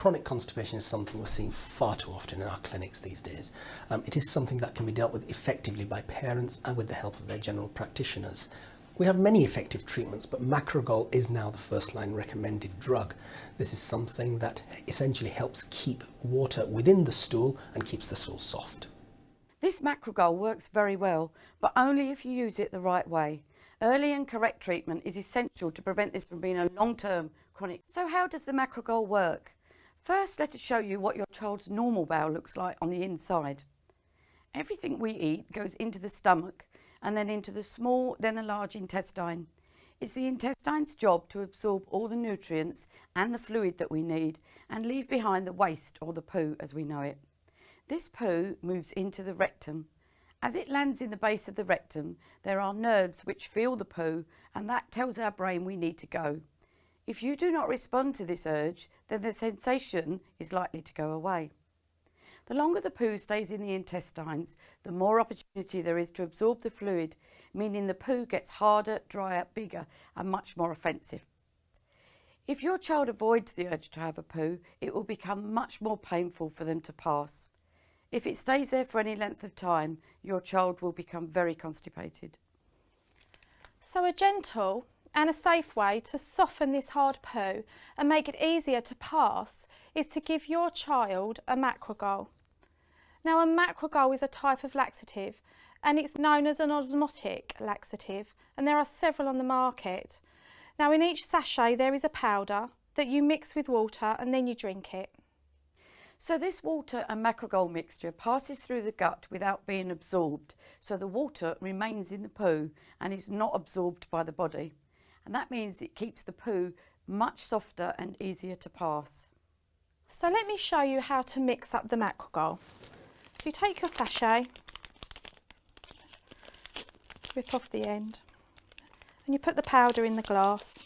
Chronic constipation is something we're seeing far too often in our clinics these days. It is something that can be dealt with effectively by parents and with the help of their general practitioners. We have many effective treatments, but Macrogoal is now the first-line recommended drug. This is something that essentially helps keep water within the stool and keeps the stool soft. This Macrogoal works very well, but only if you use it the right way. Early and correct treatment is essential to prevent this from being a long-term chronic. So how does the Macrogoal work? First, let us show you what your child's normal bowel looks like on the inside. Everything we eat goes into the stomach and then into the small, then the large intestine. It's the intestine's job to absorb all the nutrients and the fluid that we need and leave behind the waste, or the poo as we know it. This poo moves into the rectum. As it lands in the base of the rectum, there are nerves which feel the poo, and that tells our brain we need to go. If you do not respond to this urge, then the sensation is likely to go away. The longer the poo stays in the intestines, the more opportunity there is to absorb the fluid, meaning the poo gets harder, drier, bigger, and much more offensive. If your child avoids the urge to have a poo, it will become much more painful for them to pass. If it stays there for any length of time, your child will become very constipated. So a gentle and a safe way to soften this hard poo and make it easier to pass is to give your child a Macrogoal. Now, a Macrogoal is a type of laxative, and it's known as an osmotic laxative, and there are several on the market. Now, in each sachet there is a powder that you mix with water and then you drink it. So this water and Macrogoal mixture passes through the gut without being absorbed, so the water remains in the poo and is not absorbed by the body. And that means it keeps the poo much softer and easier to pass. So let me show you how to mix up the Macrogoal. So you take your sachet, rip off the end, and you put the powder in the glass.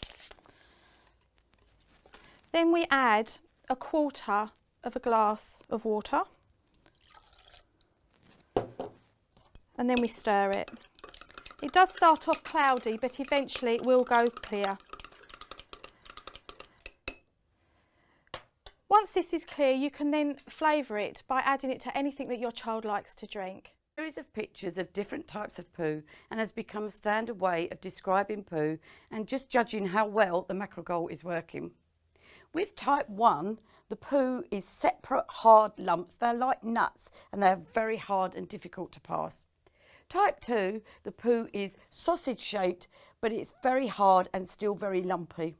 Then we add a quarter of a glass of water, and then we stir it. It does start off cloudy, but eventually it will go clear. Once this is clear, you can then flavour it by adding it to anything that your child likes to drink. A series of pictures of different types of poo and has become a standard way of describing poo and just judging how well the Macrogoal is working. With type 1, the poo is separate hard lumps. They're like nuts and they're very hard and difficult to pass. Type 2, the poo is sausage shaped, but it's very hard and still very lumpy.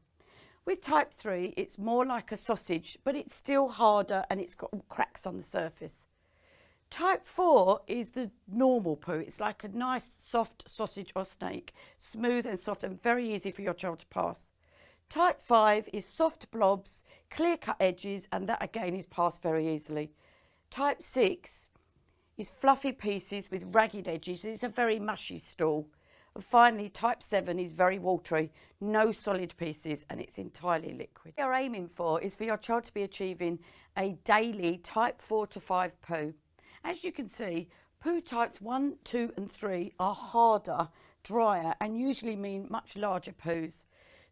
With type 3, it's more like a sausage, but it's still harder and it's got cracks on the surface. Type 4 is the normal poo. It's like a nice soft sausage or snake, smooth and soft and very easy for your child to pass. Type 5 is soft blobs, clear-cut edges, and that again is passed very easily. Type 6 is fluffy pieces with ragged edges. It's a very mushy stool. And finally, type 7 is very watery, no solid pieces, and it's entirely liquid. What you're aiming for is for your child to be achieving a daily type 4 to 5 poo. As you can see, poo types 1, 2 and 3 are harder, drier, and usually mean much larger poos.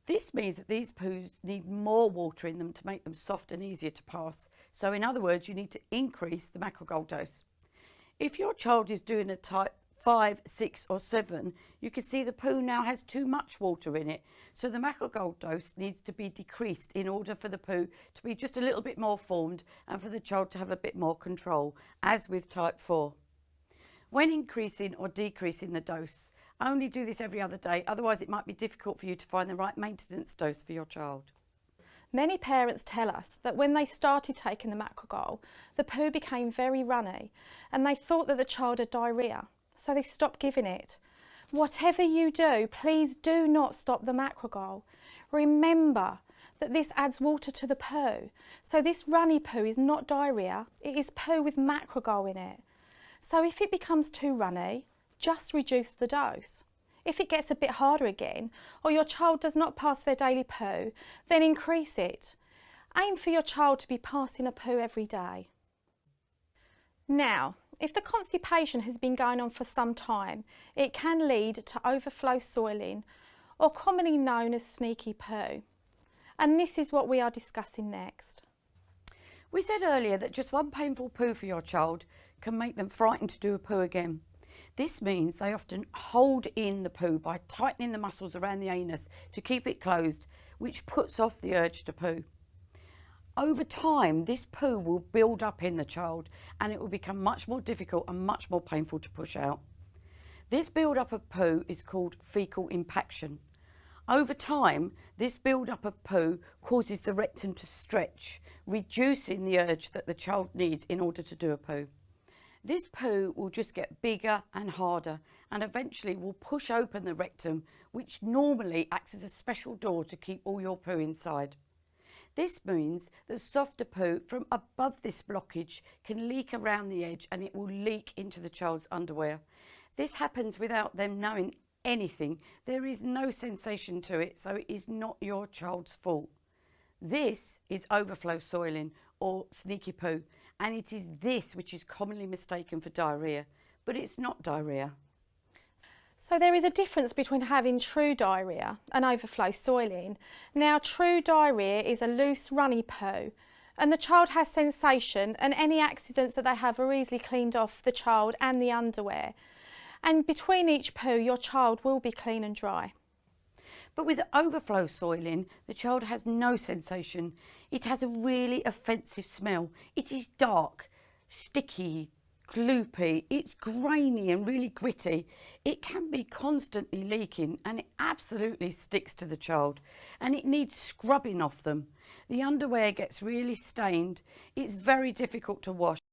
This means that these poos need more water in them to make them soft and easier to pass. So in other words, you need to increase the Macrogoal dose. If your child is doing a type 5, 6 or 7, you can see the poo now has too much water in it. So the Macrogoal dose needs to be decreased in order for the poo to be just a little bit more formed and for the child to have a bit more control, as with type 4. When increasing or decreasing the dose, only do this every other day, otherwise it might be difficult for you to find the right maintenance dose for your child. Many parents tell us that when they started taking the Macrogoal, the poo became very runny and they thought that the child had diarrhoea, so they stopped giving it. Whatever you do, please do not stop the Macrogoal. Remember that this adds water to the poo, so this runny poo is not diarrhoea, it is poo with Macrogoal in it. So if it becomes too runny, just reduce the dose. If it gets a bit harder again, or your child does not pass their daily poo, then increase it. Aim for your child to be passing a poo every day. Now, if the constipation has been going on for some time, it can lead to overflow soiling, or commonly known as sneaky poo. And this is what we are discussing next. We said earlier that just one painful poo for your child can make them frightened to do a poo again. This means they often hold in the poo by tightening the muscles around the anus to keep it closed, which puts off the urge to poo. Over time, this poo will build up in the child and it will become much more difficult and much more painful to push out. This build-up of poo is called fecal impaction. Over time, this build-up of poo causes the rectum to stretch, reducing the urge that the child needs in order to do a poo. This poo will just get bigger and harder and eventually will push open the rectum, which normally acts as a special door to keep all your poo inside. This means that softer poo from above this blockage can leak around the edge and it will leak into the child's underwear. This happens without them knowing anything. There is no sensation to it, so it is not your child's fault. This is overflow soiling or sneaky poo, and it is this which is commonly mistaken for diarrhoea, but it's not diarrhoea. So there is a difference between having true diarrhoea and overflow soiling. Now, true diarrhoea is a loose, runny poo, and the child has sensation, and any accidents that they have are easily cleaned off the child and the underwear. And between each poo, your child will be clean and dry. But with overflow soiling, the child has no sensation. It has a really offensive smell. It is dark, sticky, gloopy, it's grainy and really gritty. It can be constantly leaking and it absolutely sticks to the child and it needs scrubbing off them. The underwear gets really stained. It's very difficult to wash.